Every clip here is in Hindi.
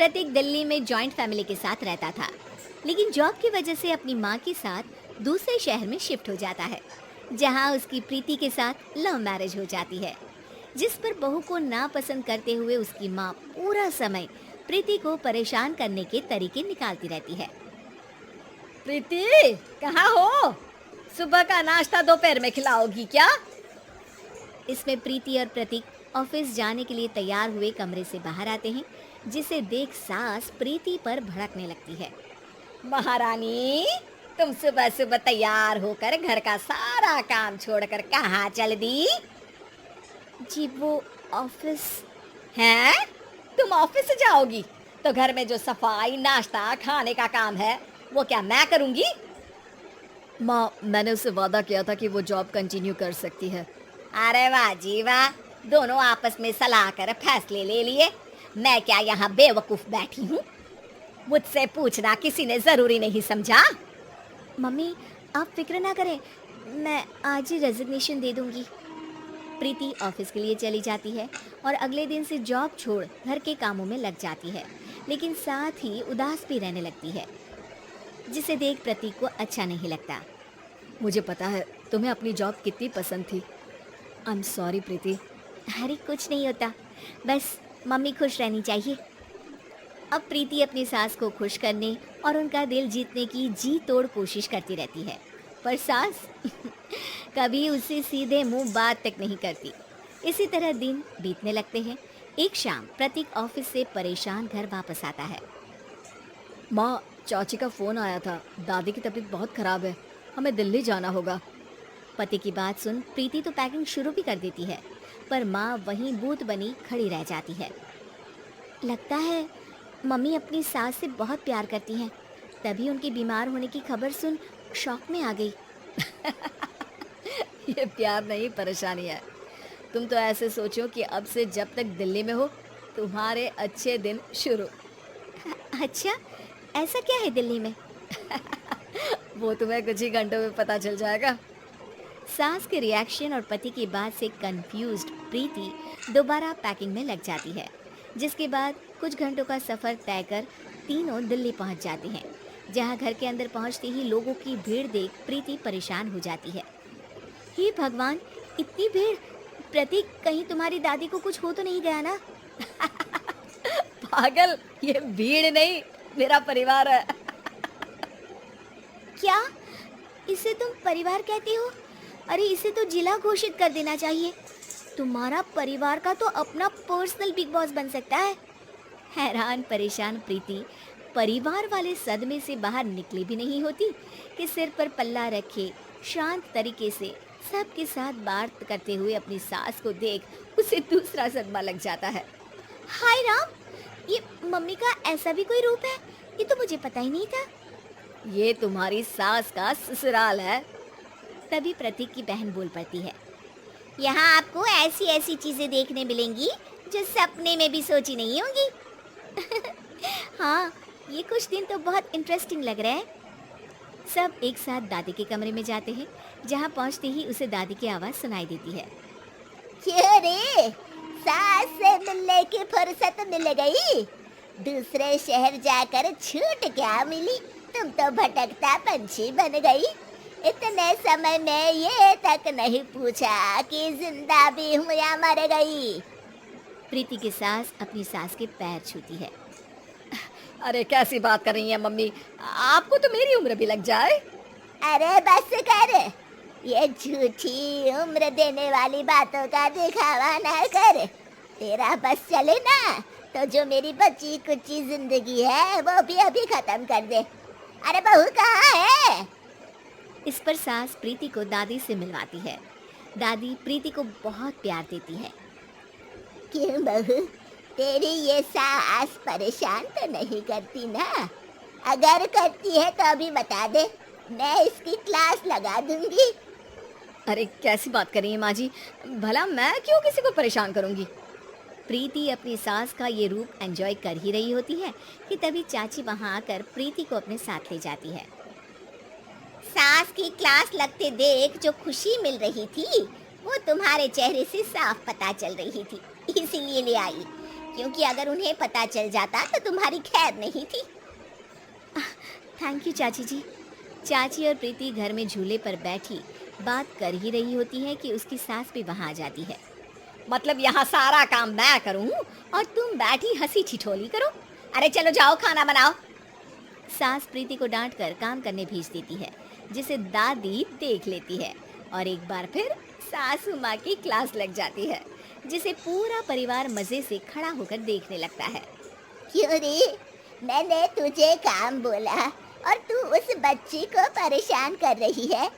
प्रतीक दिल्ली में जॉइंट फैमिली के साथ रहता था, लेकिन जॉब की वजह से अपनी माँ के साथ दूसरे शहर में शिफ्ट हो जाता है, जहाँ उसकी प्रीति के साथ लव मैरिज हो जाती है, जिस पर बहू को नापसंद करते हुए उसकी माँ पूरा समय प्रीति को परेशान करने के तरीके निकालती रहती है। प्रीति, कहाँ हो? सुबह का नाश्ता दोपहर में खिलाओगी क्या? इसमें प्रीति और प्रतीक ऑफिस जाने के लिए तैयार हुए कमरे से बाहर आते हैं, जिसे देख सास प्रीति पर भड़कने लगती है। महारानी, तुम सुबह सुबह तैयार होकर घर का सारा काम छोड़कर कहाँ चल दी? जी वो ऑफिस। हैं? तुम ऑफिस से जाओगी तो घर में जो सफाई, नाश्ता, खाने का काम है वो क्या मैं करूंगी? माँ, मैंने उससे वादा किया था कि वो जॉब कंटिन्यू कर सकती है। अरे वाह जी वाह, दोनों आपस में सलाह कर फैसले ले लिए। मैं क्या यहाँ बेवकूफ बैठी हूँ? मुझसे पूछना किसी ने जरूरी नहीं समझा? मम्मी आप फिक्र ना करें, मैं आज ही रेजिग्नेशन दे दूंगी। प्रीति ऑफिस के लिए चली जाती है और अगले दिन से जॉब छोड़ घर के कामों में लग जाती है, लेकिन साथ ही उदास भी रहने लगती है, जिसे देख प्रतीक को अच्छा नहीं लगता। मुझे पता है तुम्हें अपनी जॉब कितनी पसंद थी। आई एम सॉरी प्रीति। अरे कुछ नहीं होता, बस मम्मी खुश रहनी चाहिए। अब प्रीति अपनी सास को खुश करने और उनका दिल जीतने की जी तोड़ कोशिश करती रहती है, पर सास कभी उससे सीधे मुंह बात तक नहीं करती। इसी तरह दिन बीतने लगते हैं। एक शाम प्रतीक ऑफिस से परेशान घर वापस आता है। माँ, चाची का फ़ोन आया था, दादी की तबीयत बहुत ख़राब है, हमें दिल्ली जाना होगा। पति की बात सुन प्रीति तो पैकिंग शुरू भी कर देती है, पर माँ वहीं बूत बनी खड़ी रह जाती है। लगता है मम्मी अपनी सास से बहुत प्यार करती हैं, तभी उनके बीमार होने की खबर सुन शॉक में आ गई। ये प्यार नहीं, परेशानी है। तुम तो ऐसे सोचो कि अब से जब तक दिल्ली में हो तुम्हारे अच्छे दिन शुरू। अच्छा, ऐसा क्या है दिल्ली में? वो तुम्हें कुछ ही घंटों में पता चल जाएगा। सास के रिएक्शन और पति की बात से कंफ्यूज्ड प्रीति दोबारा पैकिंग में लग जाती है, जिसके बाद कुछ घंटों का सफ़र तय कर तीनों दिल्ली पहुंच जाते हैं, जहां घर के अंदर पहुंचते ही लोगों की भीड़ देख प्रीति परेशान हो जाती है। हे भगवान, इतनी भीड़! प्रतीक, कहीं तुम्हारी दादी को कुछ हो तो नहीं गया ना? पागल, ये भीड़ नहीं, मेरा परिवार है। क्या? इसे तुम परिवार कहते हो? अरे इसे तो जिला घोषित कर देना चाहिए। तुम्हारा परिवार का तो अपना पर्सनल बिग बॉस बन सकता है। हैरान परेशान प्रीति परिवार वाले सदमे से बाहर निकली भी नहीं होती कि सिर पर पल्ला रखे शांत तरीके से सबके साथ बात करते हुए अपनी सास को देख उसे दूसरा सदमा लग जाता है। हाय राम, ये मम्मी का ऐसा भी कोई रूप है? ये तो मुझे पता ही नहीं था। ये तुम्हारी सास का ससुराल है। तभी प्रतीक की बहन बोल पड़ती है, यहाँ आपको ऐसी ऐसी चीजें देखने मिलेंगी जो सपने में भी सोची नहीं होंगी। हाँ, ये कुछ दिन तो बहुत इंटरेस्टिंग लग रहा है। सब एक साथ दादी के कमरे में जाते हैं, जहाँ पहुँचते ही उसे दादी की आवाज़ सुनाई देती है। क्यों रे, सास से मिलने की फुर्सत मिल गई? दूसरे शहर जाकर छूट क्या मिली? तुम तो भटकता पंछी बन गई। इतने समय में ये तक नहीं पूछा कि जिंदा भी हूँ या मर गई। प्रीति की सास अपनी सास के पैर छूती है। अरे कैसी बात कर रही हैं मम्मी, आपको तो मेरी उम्र भी लग जाए। अरे बस कर, ये झूठी उम्र देने वाली बातों का दिखावा ना कर। तेरा बस चले ना तो जो मेरी बची कुची जिंदगी है वो भी अभी खत्म कर दे। अरे बहू कहाँ है? इस पर सास प्रीति को दादी से मिलवाती है। दादी प्रीति को बहुत प्यार देती है। क्यों बहू, तेरी ये सास परेशान तो नहीं करती ना? अगर करती है तो अभी बता दे, मैं इसकी क्लास लगा दूंगी। अरे कैसी बात कर रही है माँ जी, भला मैं क्यों किसी को परेशान करूँगी। प्रीति अपनी सास का ये रूप एंजॉय कर ही रही होती है कि तभी चाची वहाँ आकर प्रीति को अपने साथ ले जाती है। सास की क्लास लगते देख जो खुशी मिल रही थी वो तुम्हारे चेहरे से साफ पता चल रही थी, इसीलिए ले आई। क्योंकि अगर उन्हें पता चल जाता तो तुम्हारी खैर नहीं थी। थैंक यू चाची जी। चाची और प्रीति घर में झूले पर बैठी बात कर ही रही होती है कि उसकी सास भी वहाँ आ जाती है। मतलब यहाँ सारा काम मैं करूँ और तुम बैठी हंसी ठिठोली करो? अरे चलो जाओ खाना बनाओ। सास प्रीति को डांट कर काम करने भेज देती है, जिसे दादी देख लेती है और एक बार फिर सासू माँ की क्लास लग जाती है, जिसे पूरा परिवार मजे से खड़ा होकर देखने लगता है। क्यों रे, मैंने तुझे काम बोला और तू उस बच्ची को परेशान कर रही है।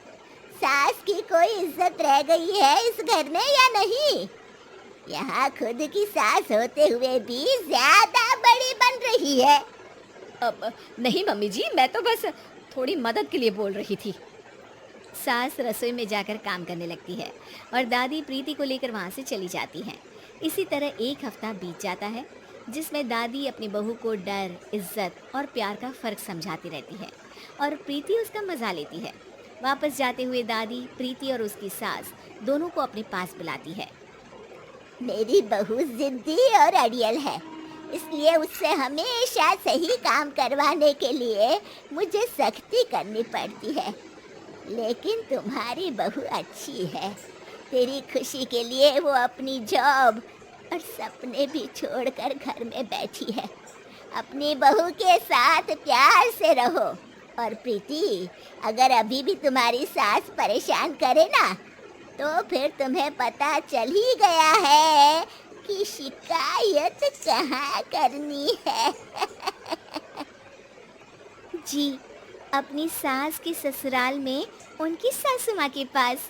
सास की कोई इज्जत रह गई है इस घर में या नहीं? यहाँ खुद की सास होते हुए भी ज्यादा बड़ी बन रही है। अब नहीं मम्मी जी, मैं तो बस थोड़ी मदद के लिए बोल रही थी। सास रसोई में जाकर काम करने लगती है और दादी प्रीति को लेकर वहाँ से चली जाती हैं। इसी तरह एक हफ्ता बीत जाता है, जिसमें दादी अपनी बहू को डर, इज्जत और प्यार का फर्क समझाती रहती है और प्रीति उसका मजा लेती है। वापस जाते हुए दादी प्रीति और उसकी सास दोनों को अपने पास बुलाती है। मेरी बहू जिद्दी और अड़ियल है, इसलिए उससे हमेशा सही काम करवाने के लिए मुझे सख्ती करनी पड़ती है। लेकिन तुम्हारी बहू अच्छी है, तेरी खुशी के लिए वो अपनी जॉब और सपने भी छोड़कर घर में बैठी है। अपनी बहू के साथ प्यार से रहो। और प्रीति, अगर अभी भी तुम्हारी सास परेशान करे ना, तो फिर तुम्हें पता चल ही गया है कि शिकायत कहाँ करनी है। जी, अपनी सास के ससुराल में उनकी सासू माँ के पास।